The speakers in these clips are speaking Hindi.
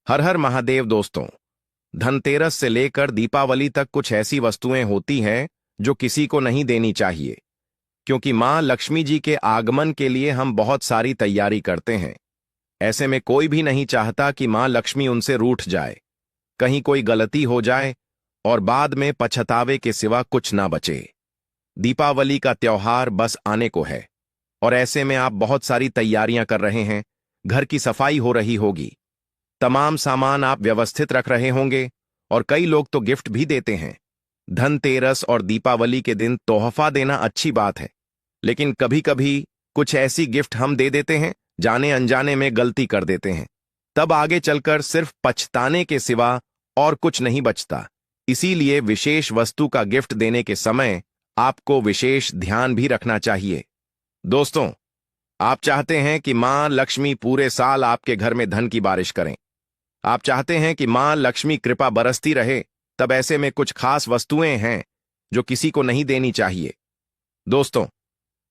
हर हर महादेव दोस्तों। धनतेरस से लेकर दीपावली तक कुछ ऐसी वस्तुएं होती हैं जो किसी को नहीं देनी चाहिए, क्योंकि मां लक्ष्मी जी के आगमन के लिए हम बहुत सारी तैयारी करते हैं। ऐसे में कोई भी नहीं चाहता कि मां लक्ष्मी उनसे रूठ जाए, कहीं कोई गलती हो जाए और बाद में पछतावे के सिवा कुछ ना बचे। दीपावली का त्योहार बस आने को है और ऐसे में आप बहुत सारी तैयारियां कर रहे हैं। घर की सफाई हो रही होगी, तमाम सामान आप व्यवस्थित रख रहे होंगे और कई लोग तो गिफ्ट भी देते हैं। धनतेरस और दीपावली के दिन तोहफा देना अच्छी बात है, लेकिन कभी कभी कुछ ऐसी गिफ्ट हम दे देते हैं, जाने अनजाने में गलती कर देते हैं। तब आगे चलकर सिर्फ पछताने के सिवा और कुछ नहीं बचता। इसीलिए विशेष वस्तु का गिफ्ट देने के समय आपको विशेष ध्यान भी रखना चाहिए। दोस्तों, आप चाहते हैं कि मां लक्ष्मी पूरे साल आपके घर में धन की बारिश करें। आप चाहते हैं कि मां लक्ष्मी कृपा बरसती रहे, तब ऐसे में कुछ खास वस्तुएं हैं जो किसी को नहीं देनी चाहिए। दोस्तों,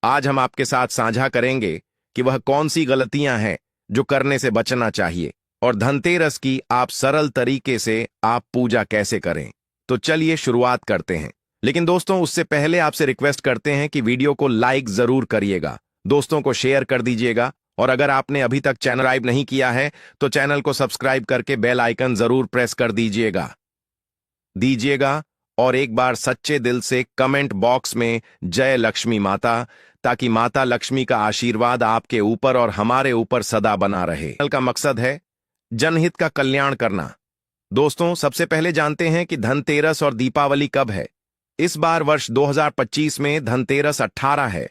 आज हम आपके साथ साझा करेंगे कि वह कौन सी गलतियां हैं जो करने से बचना चाहिए और धनतेरस की आप सरल तरीके से आप पूजा कैसे करें। तो चलिए शुरुआत करते हैं। लेकिन दोस्तों, उससे पहले आपसे रिक्वेस्ट करते हैं कि वीडियो को लाइक जरूर करिएगा, दोस्तों को शेयर कर दीजिएगा और अगर आपने अभी तक चैनल सब्सक्राइब नहीं किया है तो चैनल को सब्सक्राइब करके बेल आइकन जरूर प्रेस कर दीजिएगा और एक बार सच्चे दिल से कमेंट बॉक्स में जय लक्ष्मी माता, ताकि माता लक्ष्मी का आशीर्वाद आपके ऊपर और हमारे ऊपर सदा बना रहे। चैनल का मकसद है जनहित का कल्याण करना। दोस्तों, सबसे पहले जानते हैं कि धनतेरस और दीपावली कब है। इस बार वर्ष 2025 में धनतेरस 18 है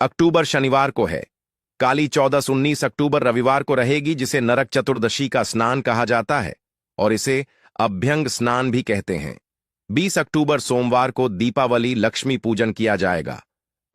अक्टूबर शनिवार को है। काली चौदस 19 अक्टूबर रविवार को रहेगी, जिसे नरक चतुर्दशी का स्नान कहा जाता है और इसे अभ्यंग स्नान भी कहते हैं। 20 अक्टूबर सोमवार को दीपावली लक्ष्मी पूजन किया जाएगा।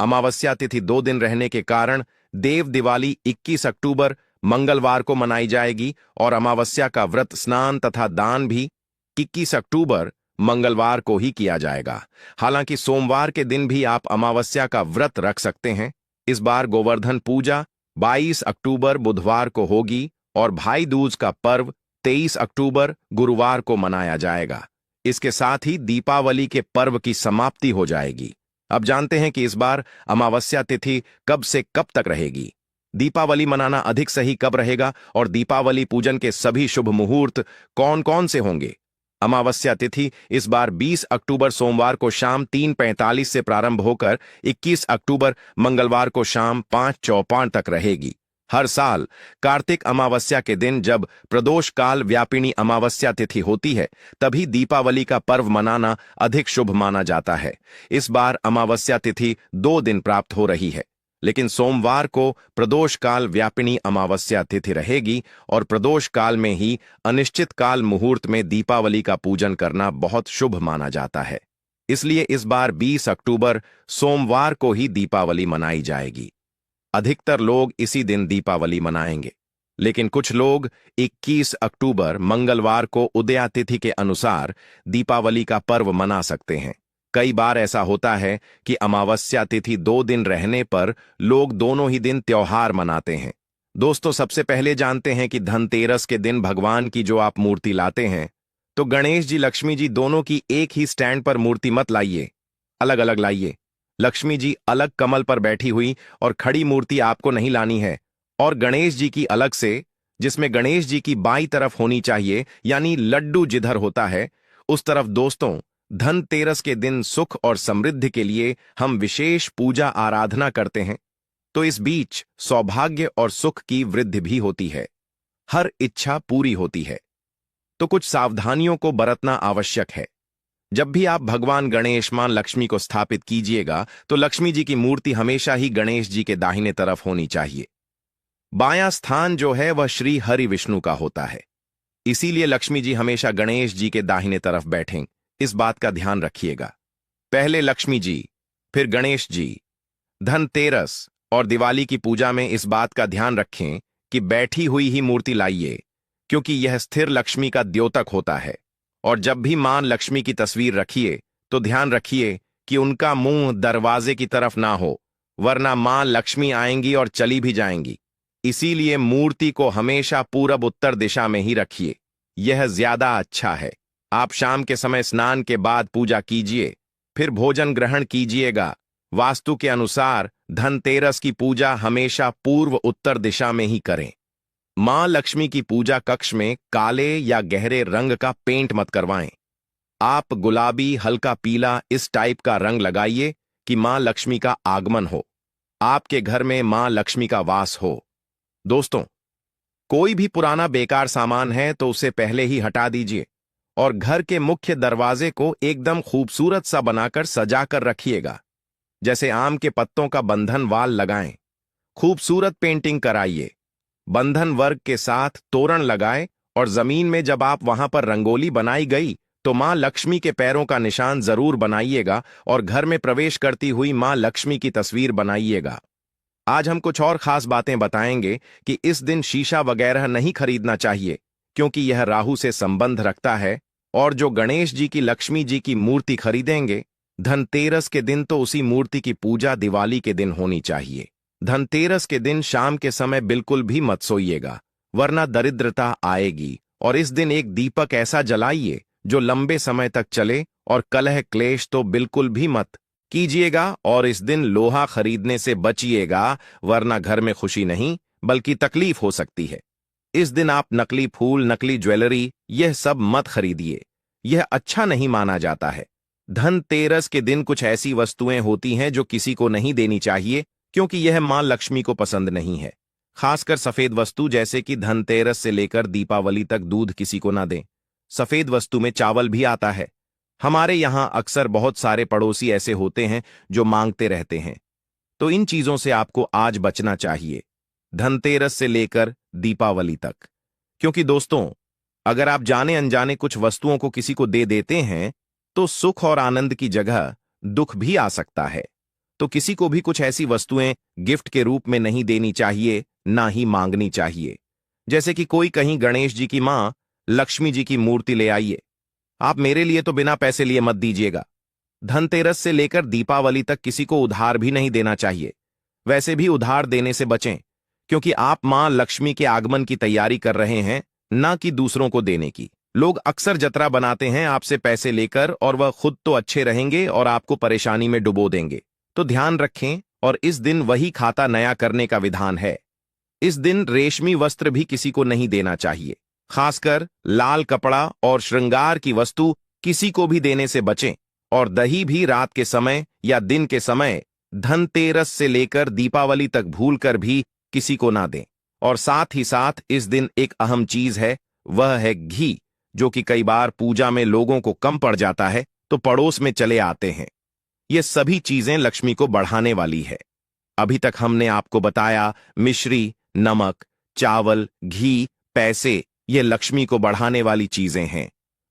अमावस्या तिथि 2 दिन रहने के कारण देव दिवाली 21 अक्टूबर मंगलवार को मनाई जाएगी और अमावस्या का व्रत स्नान तथा दान भी 21 अक्टूबर मंगलवार को ही किया जाएगा। हालांकि सोमवार के दिन भी आप अमावस्या का व्रत रख सकते हैं। इस बार गोवर्धन पूजा 22 अक्टूबर बुधवार को होगी और भाई दूज का पर्व 23 अक्टूबर गुरुवार को मनाया जाएगा। इसके साथ ही दीपावली के पर्व की समाप्ति हो जाएगी। अब जानते हैं कि इस बार अमावस्या तिथि कब से कब तक रहेगी, दीपावली मनाना अधिक सही कब रहेगा और दीपावली पूजन के सभी शुभ मुहूर्त कौन कौन से होंगे। अमावस्या तिथि इस बार 20 अक्टूबर सोमवार को शाम 3:45 से प्रारंभ होकर 21 अक्टूबर मंगलवार को शाम 5:54 तक रहेगी। हर साल कार्तिक अमावस्या के दिन जब प्रदोष काल व्यापिनी अमावस्या तिथि होती है, तभी दीपावली का पर्व मनाना अधिक शुभ माना जाता है। इस बार अमावस्या तिथि 2 दिन प्राप्त हो रही है, लेकिन सोमवार को प्रदोष काल व्यापिनी अमावस्या तिथि रहेगी और प्रदोष काल में ही अनिश्चित काल मुहूर्त में दीपावली का पूजन करना बहुत शुभ माना जाता है। इसलिए इस बार 20 अक्टूबर सोमवार को ही दीपावली मनाई जाएगी। अधिकतर लोग इसी दिन दीपावली मनाएंगे, लेकिन कुछ लोग 21 अक्टूबर मंगलवार को उदया तिथि के अनुसार दीपावली का पर्व मना सकते हैं। कई बार ऐसा होता है कि अमावस्या तिथि 2 दिन रहने पर लोग दोनों ही दिन त्योहार मनाते हैं। दोस्तों, सबसे पहले जानते हैं कि धनतेरस के दिन भगवान की जो आप मूर्ति लाते हैं, तो गणेश जी लक्ष्मी जी दोनों की एक ही स्टैंड पर मूर्ति मत लाइए, अलग अलग लाइए। लक्ष्मी जी अलग कमल पर बैठी हुई और खड़ी मूर्ति आपको नहीं लानी है, और गणेश जी की अलग से, जिसमें गणेश जी की बाईं तरफ होनी चाहिए, यानी लड्डू जिधर होता है उस तरफ। दोस्तों, धनतेरस के दिन सुख और समृद्धि के लिए हम विशेष पूजा आराधना करते हैं, तो इस बीच सौभाग्य और सुख की वृद्धि भी होती है, हर इच्छा पूरी होती है। तो कुछ सावधानियों को बरतना आवश्यक है। जब भी आप भगवान गणेश मां लक्ष्मी को स्थापित कीजिएगा, तो लक्ष्मी जी की मूर्ति हमेशा ही गणेश जी के दाहिने तरफ होनी चाहिए। बायां स्थान जो है वह श्री हरि विष्णु का होता है, इसीलिए लक्ष्मी जी हमेशा गणेश जी के दाहिने तरफ बैठें। इस बात का ध्यान रखिएगा। पहले लक्ष्मी जी, फिर गणेश जी। धनतेरस और दिवाली की पूजा में इस बात का ध्यान रखें कि बैठी हुई ही मूर्ति लाइए, क्योंकि यह स्थिर लक्ष्मी का द्योतक होता है। और जब भी मां लक्ष्मी की तस्वीर रखिए तो ध्यान रखिए कि उनका मुंह दरवाजे की तरफ ना हो, वरना मां लक्ष्मी आएंगी और चली भी जाएंगी। इसीलिए मूर्ति को हमेशा पूरब उत्तर दिशा में ही रखिए। यह ज्यादा अच्छा है। आप शाम के समय स्नान के बाद पूजा कीजिए, फिर भोजन ग्रहण कीजिएगा। वास्तु के अनुसार धनतेरस की पूजा हमेशा पूर्व उत्तर दिशा में ही करें। मां लक्ष्मी की पूजा कक्ष में काले या गहरे रंग का पेंट मत करवाएं। आप गुलाबी, हल्का पीला इस टाइप का रंग लगाइए कि मां लक्ष्मी का आगमन हो, आपके घर में मां लक्ष्मी का वास हो। दोस्तों, कोई भी पुराना बेकार सामान है तो उसे पहले ही हटा दीजिए और घर के मुख्य दरवाजे को एकदम खूबसूरत सा बनाकर सजा कर रखिएगा। जैसे आम के पत्तों का बंधन वाल लगाएं, खूबसूरत पेंटिंग कराइए, बंधन वर्ग के साथ तोरण लगाएं और जमीन में जब आप वहां पर रंगोली बनाई गई तो मां लक्ष्मी के पैरों का निशान जरूर बनाइएगा और घर में प्रवेश करती हुई मां लक्ष्मी की तस्वीर बनाइएगा। आज हम कुछ और खास बातें बताएंगे कि इस दिन शीशा वगैरह नहीं खरीदना चाहिए क्योंकि यह राहु से संबंध रखता है। और जो गणेश जी की, लक्ष्मी जी की मूर्ति खरीदेंगे धनतेरस के दिन तो उसी मूर्ति की पूजा दिवाली के दिन होनी चाहिए। धनतेरस के दिन शाम के समय बिल्कुल भी मत सोइएगा, वरना दरिद्रता आएगी। और इस दिन एक दीपक ऐसा जलाइए जो लंबे समय तक चले और कलह क्लेश तो बिल्कुल भी मत कीजिएगा। और इस दिन लोहा खरीदने से बचिएगा, वरना घर में खुशी नहीं बल्कि तकलीफ हो सकती है। इस दिन आप नकली फूल, नकली ज्वेलरी यह सब मत खरीदिए, यह अच्छा नहीं माना जाता है। धनतेरस के दिन कुछ ऐसी वस्तुएं होती हैं जो किसी को नहीं देनी चाहिए क्योंकि यह मां लक्ष्मी को पसंद नहीं है। खासकर सफेद वस्तु, जैसे कि धनतेरस से लेकर दीपावली तक दूध किसी को ना दें। सफेद वस्तु में चावल भी आता है। हमारे यहां अक्सर बहुत सारे पड़ोसी ऐसे होते हैं जो मांगते रहते हैं, तो इन चीजों से आपको आज बचना चाहिए धनतेरस से लेकर दीपावली तक। क्योंकि दोस्तों, अगर आप जाने अनजाने कुछ वस्तुओं को किसी को दे देते हैं तो सुख और आनंद की जगह दुख भी आ सकता है। तो किसी को भी कुछ ऐसी वस्तुएं गिफ्ट के रूप में नहीं देनी चाहिए, ना ही मांगनी चाहिए। जैसे कि कोई कहीं गणेश जी की मां लक्ष्मी जी की मूर्ति ले आइए, आप मेरे लिए तो बिना पैसे लिए मत दीजिएगा। धनतेरस से लेकर दीपावली तक किसी को उधार भी नहीं देना चाहिए। वैसे भी उधार देने से बचें क्योंकि आप मां लक्ष्मी के आगमन की तैयारी कर रहे हैं, ना कि दूसरों को देने की। लोग अक्सर जतरा बनाते हैं आपसे पैसे लेकर और वह खुद तो अच्छे रहेंगे और आपको परेशानी में डुबो देंगे। तो ध्यान रखें। और इस दिन वही खाता नया करने का विधान है। इस दिन रेशमी वस्त्र भी किसी को नहीं देना चाहिए। खासकर लाल कपड़ा और श्रृंगार की वस्तु किसी को भी देने से बचें। और दही भी रात के समय या दिन के समय धनतेरस से लेकर दीपावली तक भूलकर भी किसी को ना दें। और साथ ही साथ इस दिन एक अहम चीज है, वह है घी, जो कि कई बार पूजा में लोगों को कम पड़ जाता है तो पड़ोस में चले आते हैं। ये सभी चीजें लक्ष्मी को बढ़ाने वाली है। अभी तक हमने आपको बताया मिश्री, नमक, चावल, घी, पैसे, ये लक्ष्मी को बढ़ाने वाली चीजें हैं,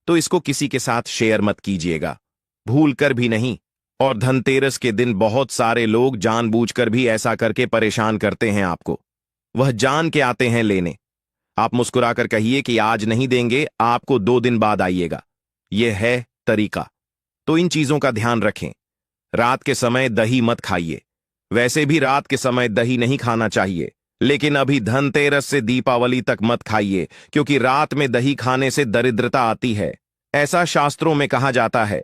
तो इसको किसी के साथ शेयर मत कीजिएगा, भूलकर भी नहीं। और धनतेरस के दिन बहुत सारे लोग जानबूझकर भी ऐसा करके परेशान करते हैं आपको। वह जान के आते हैं लेने। आप मुस्कुराकर कहिए कि आज नहीं देंगे, आपको 2 दिन बाद आइएगा। यह है तरीका। तो इन चीजों का ध्यान रखें। रात के समय दही मत खाइए। वैसे भी रात के समय दही नहीं खाना चाहिए, लेकिन अभी धनतेरस से दीपावली तक मत खाइए क्योंकि रात में दही खाने से दरिद्रता आती है, ऐसा शास्त्रों में कहा जाता है।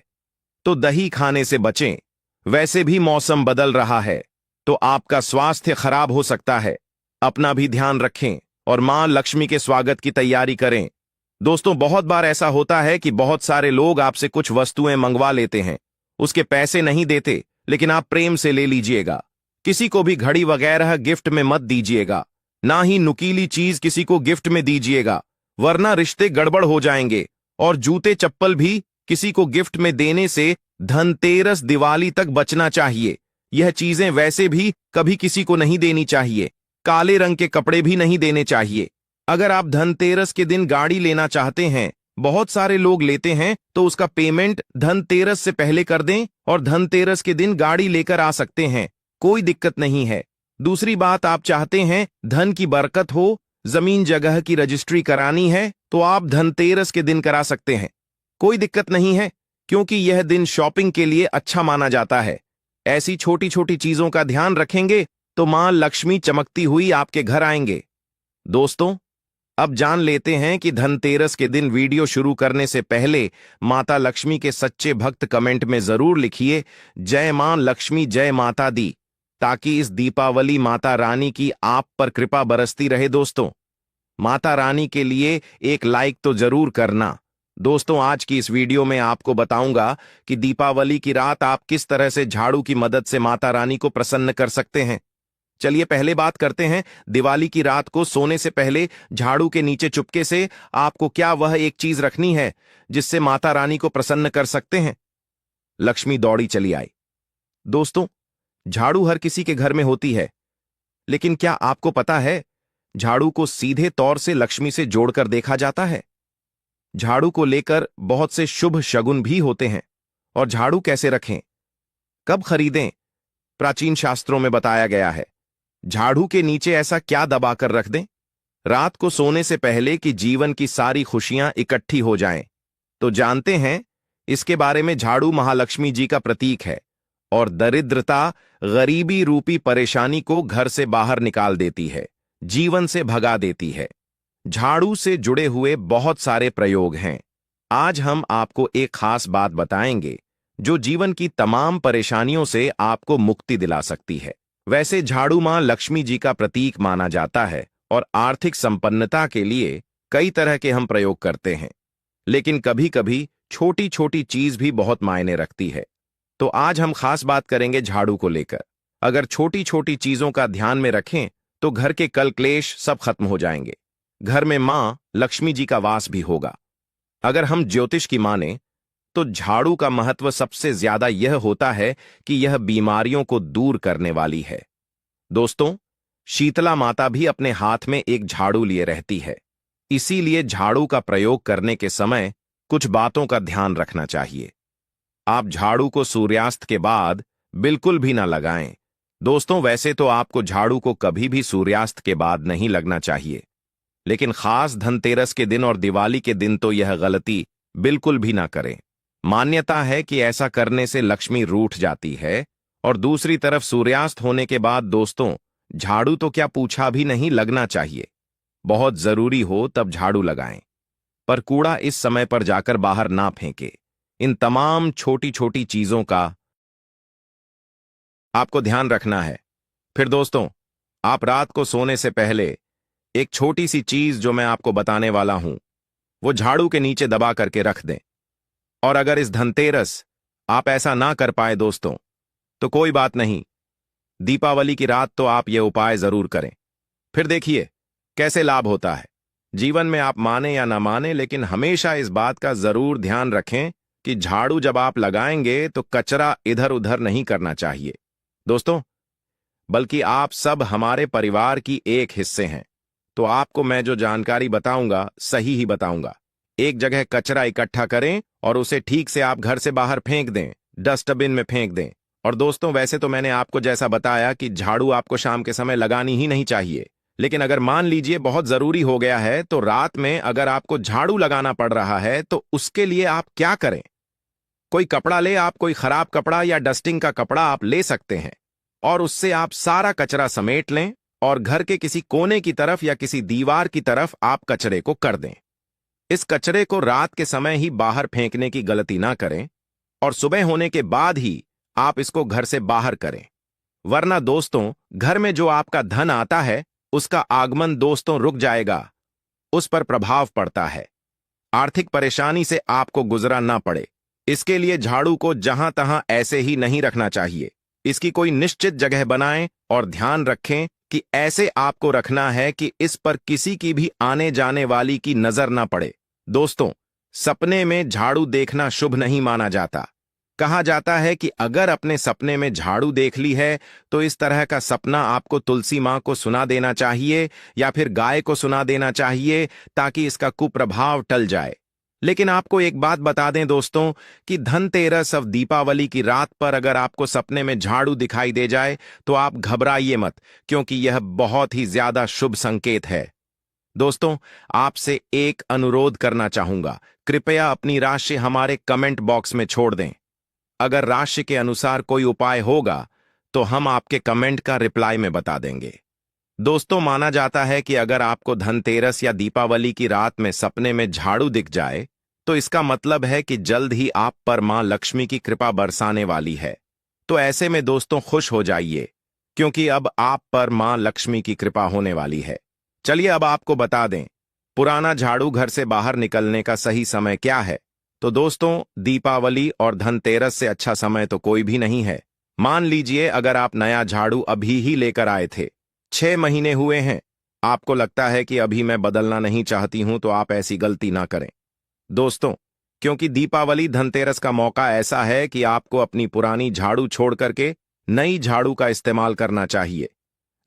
तो दही खाने से बचें। वैसे भी मौसम बदल रहा है तो आपका स्वास्थ्य खराब हो सकता है। अपना भी ध्यान रखें और मां लक्ष्मी के स्वागत की तैयारी करें। दोस्तों, बहुत बार ऐसा होता है कि बहुत सारे लोग आपसे कुछ वस्तुएं मंगवा लेते हैं, उसके पैसे नहीं देते, लेकिन आप प्रेम से ले लीजिएगा। किसी को भी घड़ी वगैरह गिफ्ट में मत दीजिएगा, ना ही नुकीली चीज किसी को गिफ्ट में दीजिएगा, वरना रिश्ते गड़बड़ हो जाएंगे। और जूते चप्पल भी किसी को गिफ्ट में देने से धनतेरस दिवाली तक बचना चाहिए। यह चीजें वैसे भी कभी किसी को नहीं देनी चाहिए। काले रंग के कपड़े भी नहीं देने चाहिए। अगर आप धनतेरस के दिन गाड़ी लेना चाहते हैं, बहुत सारे लोग लेते हैं, तो उसका पेमेंट धनतेरस से पहले कर दें और धनतेरस के दिन गाड़ी लेकर आ सकते हैं, कोई दिक्कत नहीं है। दूसरी बात, आप चाहते हैं धन की बरकत हो, जमीन जगह की रजिस्ट्री करानी है, तो आप धनतेरस के दिन करा सकते हैं, कोई दिक्कत नहीं है, क्योंकि यह दिन शॉपिंग के लिए अच्छा माना जाता है। ऐसी छोटी छोटी चीजों का ध्यान रखेंगे तो मां लक्ष्मी चमकती हुई आपके घर आएंगे। दोस्तों, अब जान लेते हैं कि धनतेरस के दिन वीडियो शुरू करने से पहले माता लक्ष्मी के सच्चे भक्त कमेंट में जरूर लिखिए जय मां लक्ष्मी जय माता दी, ताकि इस दीपावली माता रानी की आप पर कृपा बरसती रहे। दोस्तों, माता रानी के लिए एक लाइक तो जरूर करना। दोस्तों, आज की इस वीडियो में आपको बताऊंगा कि दीपावली की रात आप किस तरह से झाड़ू की मदद से माता रानी को प्रसन्न कर सकते हैं। चलिए पहले बात करते हैं, दिवाली की रात को सोने से पहले झाड़ू के नीचे चुपके से आपको क्या वह एक चीज रखनी है जिससे माता रानी को प्रसन्न कर सकते हैं। लक्ष्मी दौड़ी चली आई। दोस्तों, झाड़ू हर किसी के घर में होती है, लेकिन क्या आपको पता है झाड़ू को सीधे तौर से लक्ष्मी से जोड़कर देखा जाता है। झाड़ू को लेकर बहुत से शुभ शगुन भी होते हैं। और झाड़ू कैसे रखें, कब खरीदें, प्राचीन शास्त्रों में बताया गया है। झाड़ू के नीचे ऐसा क्या दबाकर रख दें रात को सोने से पहले कि जीवन की सारी खुशियां इकट्ठी हो जाएं। तो जानते हैं इसके बारे में। झाड़ू महालक्ष्मी जी का प्रतीक है और दरिद्रता, गरीबी रूपी परेशानी को घर से बाहर निकाल देती है, जीवन से भगा देती है। झाड़ू से जुड़े हुए बहुत सारे प्रयोग हैं। आज हम आपको एक खास बात बताएंगे जो जीवन की तमाम परेशानियों से आपको मुक्ति दिला सकती है। वैसे झाड़ू मां लक्ष्मी जी का प्रतीक माना जाता है और आर्थिक संपन्नता के लिए कई तरह के हम प्रयोग करते हैं, लेकिन कभी कभी छोटी छोटी चीज भी बहुत मायने रखती है। तो आज हम खास बात करेंगे झाड़ू को लेकर। अगर छोटी छोटी चीजों का ध्यान में रखें तो घर के कल क्लेश सब खत्म हो जाएंगे। घर में मां लक्ष्मी जी का वास भी होगा। अगर हम ज्योतिष की माने तो झाड़ू का महत्व सबसे ज्यादा यह होता है कि यह बीमारियों को दूर करने वाली है। दोस्तों, शीतला माता भी अपने हाथ में एक झाड़ू लिए रहती है। इसीलिए झाड़ू का प्रयोग करने के समय कुछ बातों का ध्यान रखना चाहिए। आप झाड़ू को सूर्यास्त के बाद बिल्कुल भी ना लगाएं। दोस्तों, वैसे तो आपको झाड़ू को कभी भी सूर्यास्त के बाद नहीं लगना चाहिए, लेकिन खास धनतेरस के दिन और दिवाली के दिन तो यह गलती बिल्कुल भी ना करें। मान्यता है कि ऐसा करने से लक्ष्मी रूठ जाती है। और दूसरी तरफ सूर्यास्त होने के बाद दोस्तों, झाड़ू तो क्या पूछा भी नहीं लगना चाहिए। बहुत जरूरी हो तब झाड़ू लगाएं, पर कूड़ा इस समय पर जाकर बाहर ना फेंके। इन तमाम छोटी छोटी चीजों का आपको ध्यान रखना है। फिर दोस्तों, आप रात को सोने से पहले एक छोटी सी चीज जो मैं आपको बताने वाला हूं वो झाड़ू के नीचे दबा करके रख दें। और अगर इस धनतेरस आप ऐसा ना कर पाए दोस्तों, तो कोई बात नहीं, दीपावली की रात तो आप ये उपाय जरूर करें। फिर देखिए कैसे लाभ होता है। जीवन में आप माने या ना माने, लेकिन हमेशा इस बात का जरूर ध्यान रखें कि झाड़ू जब आप लगाएंगे तो कचरा इधर उधर नहीं करना चाहिए दोस्तों, बल्कि आप सब हमारे परिवार की एक हिस्से हैं। तो आपको मैं जो जानकारी बताऊंगा सही ही बताऊंगा। एक जगह कचरा इकट्ठा करें और उसे ठीक से आप घर से बाहर फेंक दें, डस्टबिन में फेंक दें। और दोस्तों, वैसे तो मैंने आपको जैसा बताया कि झाड़ू आपको शाम के समय लगानी ही नहीं चाहिए, लेकिन अगर मान लीजिए बहुत जरूरी हो गया है तो रात में अगर आपको झाड़ू लगाना पड़ रहा है तो उसके लिए आप क्या करें, कोई कपड़ा ले, आप कोई खराब कपड़ा या डस्टिंग का कपड़ा आप ले सकते हैं और उससे आप सारा कचरा समेट लें और घर के किसी कोने की तरफ या किसी दीवार की तरफ आप कचरे को कर दें। इस कचरे को रात के समय ही बाहर फेंकने की गलती ना करें और सुबह होने के बाद ही आप इसको घर से बाहर करें, वरना दोस्तों घर में जो आपका धन आता है उसका आगमन दोस्तों रुक जाएगा, उस पर प्रभाव पड़ता है। आर्थिक परेशानी से आपको गुजरा ना पड़े, इसके लिए झाड़ू को जहां तहां ऐसे ही नहीं रखना चाहिए। इसकी कोई निश्चित जगह बनाएं और ध्यान रखें कि ऐसे आपको रखना है कि इस पर किसी की भी आने जाने वाली की नजर ना पड़े। दोस्तों, सपने में झाड़ू देखना शुभ नहीं माना जाता। कहा जाता है कि अगर अपने सपने में झाड़ू देख ली है तो इस तरह का सपना आपको तुलसी मां को सुना देना चाहिए या फिर गाय को सुना देना चाहिए, ताकि इसका कुप्रभाव टल जाए। लेकिन आपको एक बात बता दें दोस्तों कि धनतेरस और दीपावली की रात पर अगर आपको सपने में झाड़ू दिखाई दे जाए तो आप घबराइए मत, क्योंकि यह बहुत ही ज्यादा शुभ संकेत है। दोस्तों, आपसे एक अनुरोध करना चाहूंगा, कृपया अपनी राशि हमारे कमेंट बॉक्स में छोड़ दें। अगर राशि के अनुसार कोई उपाय होगा तो हम आपके कमेंट का रिप्लाई में बता देंगे। दोस्तों, माना जाता है कि अगर आपको धनतेरस या दीपावली की रात में सपने में झाड़ू दिख जाए, तो इसका मतलब है कि जल्द ही आप पर मां लक्ष्मी की कृपा बरसाने वाली है। तो ऐसे में दोस्तों खुश हो जाइए, क्योंकि अब आप पर मां लक्ष्मी की कृपा होने वाली है। चलिए अब आपको बता दें, पुराना झाड़ू घर से बाहर निकलने का सही समय क्या है। तो दोस्तों, दीपावली और धनतेरस से अच्छा समय तो कोई भी नहीं है। मान लीजिए अगर आप नया झाड़ू अभी ही लेकर आए थे, 6 महीने हुए हैं, आपको लगता है कि अभी मैं बदलना नहीं चाहती हूं, तो आप ऐसी गलती ना करें दोस्तों, क्योंकि दीपावली धनतेरस का मौका ऐसा है कि आपको अपनी पुरानी झाड़ू छोड़ करके नई झाड़ू का इस्तेमाल करना चाहिए।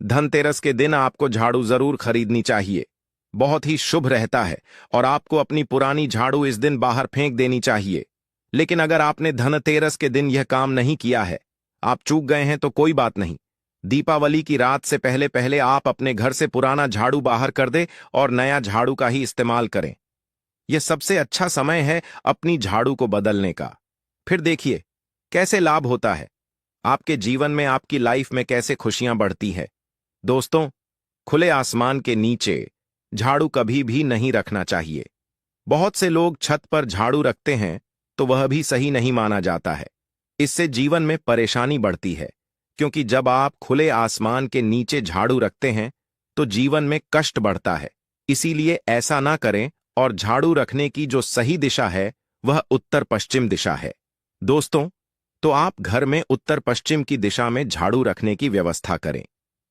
धनतेरस के दिन आपको झाड़ू जरूर खरीदनी चाहिए, बहुत ही शुभ रहता है, और आपको अपनी पुरानी झाड़ू इस दिन बाहर फेंक देनी चाहिए। लेकिन अगर आपने धनतेरस के दिन यह काम नहीं किया है, आप चूक गए हैं, तो कोई बात नहीं। दीपावली की रात से पहले पहले आप अपने घर से पुराना झाड़ू बाहर कर दे और नया झाड़ू का ही इस्तेमाल करें। यह सबसे अच्छा समय है अपनी झाड़ू को बदलने का। फिर देखिए कैसे लाभ होता है आपके जीवन में, आपकी लाइफ में कैसे खुशियां बढ़ती है। दोस्तों, खुले आसमान के नीचे झाड़ू कभी भी नहीं रखना चाहिए। बहुत से लोग छत पर झाड़ू रखते हैं, तो वह भी सही नहीं माना जाता है। इससे जीवन में परेशानी बढ़ती है, क्योंकि जब आप खुले आसमान के नीचे झाड़ू रखते हैं, तो जीवन में कष्ट बढ़ता है। इसीलिए ऐसा ना करें, और झाड़ू रखने की जो सही दिशा है वह उत्तर पश्चिम दिशा है। दोस्तों, तो आप घर में उत्तर पश्चिम की दिशा में झाड़ू रखने की व्यवस्था करें।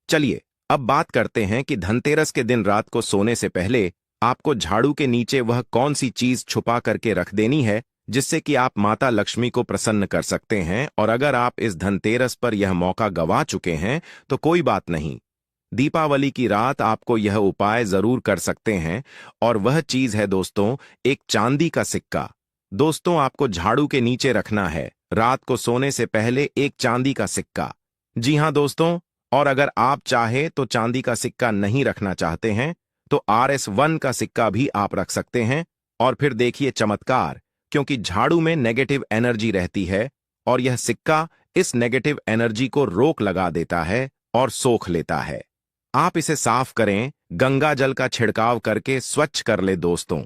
चलिए अब बात करते हैं कि धनतेरस के दिन रात को सोने से पहले आपको झाड़ू के नीचे वह कौन सी चीज छुपा करके रख देनी है, जिससे कि आप माता लक्ष्मी को प्रसन्न कर सकते हैं। और अगर आप इस धनतेरस पर यह मौका गंवा चुके हैं, तो कोई बात नहीं, दीपावली की रात आपको यह उपाय जरूर कर सकते हैं। और वह चीज है दोस्तों, एक चांदी का सिक्का। दोस्तों, आपको झाड़ू के नीचे रखना है रात को सोने से पहले एक चांदी का सिक्का। जी हां दोस्तों, और अगर आप चाहे तो चांदी का सिक्का नहीं रखना चाहते हैं, तो RS1 का सिक्का भी आप रख सकते हैं। और फिर देखिए चमत्कार, क्योंकि झाड़ू में नेगेटिव एनर्जी रहती है, और यह सिक्का इस नेगेटिव एनर्जी को रोक लगा देता है और सोख लेता है। आप इसे साफ करें, गंगा जल का छिड़काव करके स्वच्छ कर ले दोस्तों,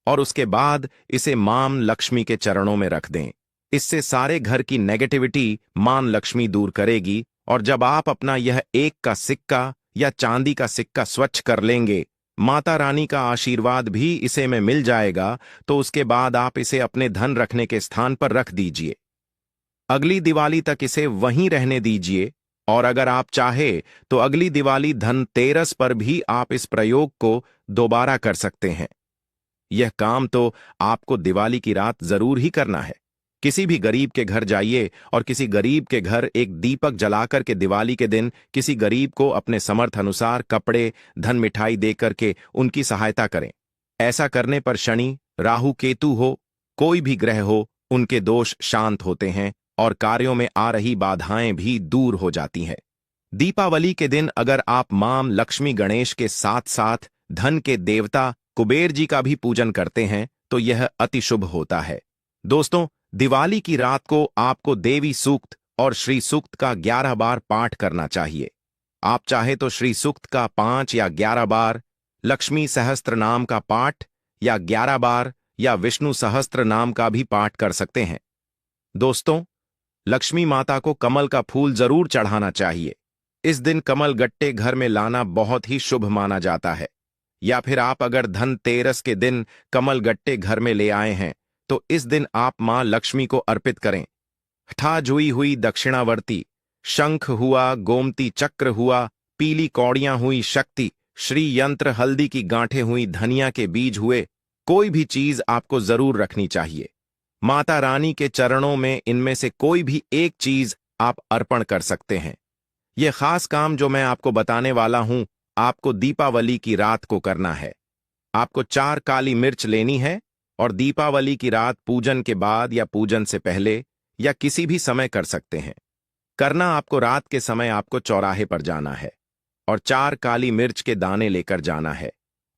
और उसके बाद इसे मां लक्ष्मी के चरणों में रख दें। इससे सारे घर की नेगेटिविटी मां लक्ष्मी दूर करेगी। और जब आप अपना यह एक का सिक्का या चांदी का सिक्का स्वच्छ कर लेंगे, माता रानी का आशीर्वाद भी इसे में मिल जाएगा। तो उसके बाद आप इसे अपने धन रखने के स्थान पर रख दीजिए। अगली दिवाली तक इसे वहीं रहने दीजिए, और अगर आप चाहे तो अगली दिवाली धनतेरस पर भी आप इस प्रयोग को दोबारा कर सकते हैं। यह काम तो आपको दिवाली की रात जरूर ही करना है। किसी भी गरीब के घर जाइए और किसी गरीब के घर एक दीपक जलाकर के दिवाली के दिन किसी गरीब को अपने समर्थ अनुसार कपड़े, धन, मिठाई देकर के उनकी सहायता करें। ऐसा करने पर शनि, राहु, केतु हो, कोई भी ग्रह हो, उनके दोष शांत होते हैं और कार्यों में आ रही बाधाएं भी दूर हो जाती हैं। दीपावली के दिन अगर आप मां लक्ष्मी, गणेश के साथ साथ धन के देवता कुबेर जी का भी पूजन करते हैं, तो यह अति शुभ होता है। दोस्तों, दिवाली की रात को आपको देवी सूक्त और श्री सूक्त का 11 बार पाठ करना चाहिए। आप चाहे तो श्री सूक्त का 5 या 11 बार, लक्ष्मी सहस्त्र नाम का पाठ या 11 बार, या विष्णु सहस्त्र नाम का भी पाठ कर सकते हैं। दोस्तों, लक्ष्मी माता को कमल का फूल जरूर चढ़ाना चाहिए। इस दिन कमल गट्टे घर में लाना बहुत ही शुभ माना जाता है। या फिर आप अगर धनतेरस के दिन कमल गट्टे घर में ले आए हैं, तो इस दिन आप मां लक्ष्मी को अर्पित करें। ठा जुई हुई दक्षिणावर्ती, शंख हुआ, गोमती चक्र हुआ, पीली कौड़ियां हुई शक्ति, श्री यंत्र हल्दी की गांठें हुई, धनिया के बीज हुए, कोई भी चीज आपको जरूर रखनी चाहिए। माता रानी के चरणों में इनमें से कोई भी एक चीज आप अर्पण कर सकते हैं। यह खास काम जो मैं आपको बताने वाला हूं, आपको दीपावली की रात को करना है। आपको 4 काली मिर्च लेनी है, और दीपावली की रात पूजन के बाद या पूजन से पहले या किसी भी समय कर सकते हैं। करना आपको रात के समय आपको चौराहे पर जाना है और 4 काली मिर्च के दाने लेकर जाना है,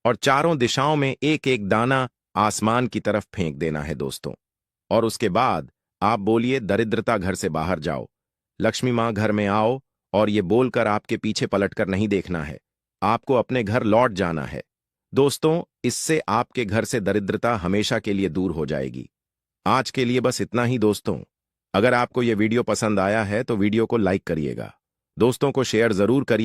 और चारों दिशाओं में एक एक दाना आसमान की तरफ फेंक देना है दोस्तों। और उसके बाद आप बोलिए, दरिद्रता घर से बाहर जाओ, लक्ष्मी मां घर में आओ, और ये बोलकर आपके पीछे पलटकर नहीं देखना है। आपको अपने घर लौट जाना है। दोस्तों, इससे आपके घर से दरिद्रता हमेशा के लिए दूर हो जाएगी। आज के लिए बस इतना ही दोस्तों। अगर आपको यह वीडियो पसंद आया है तो वीडियो को लाइक करिएगा, दोस्तों को शेयर जरूर करिए।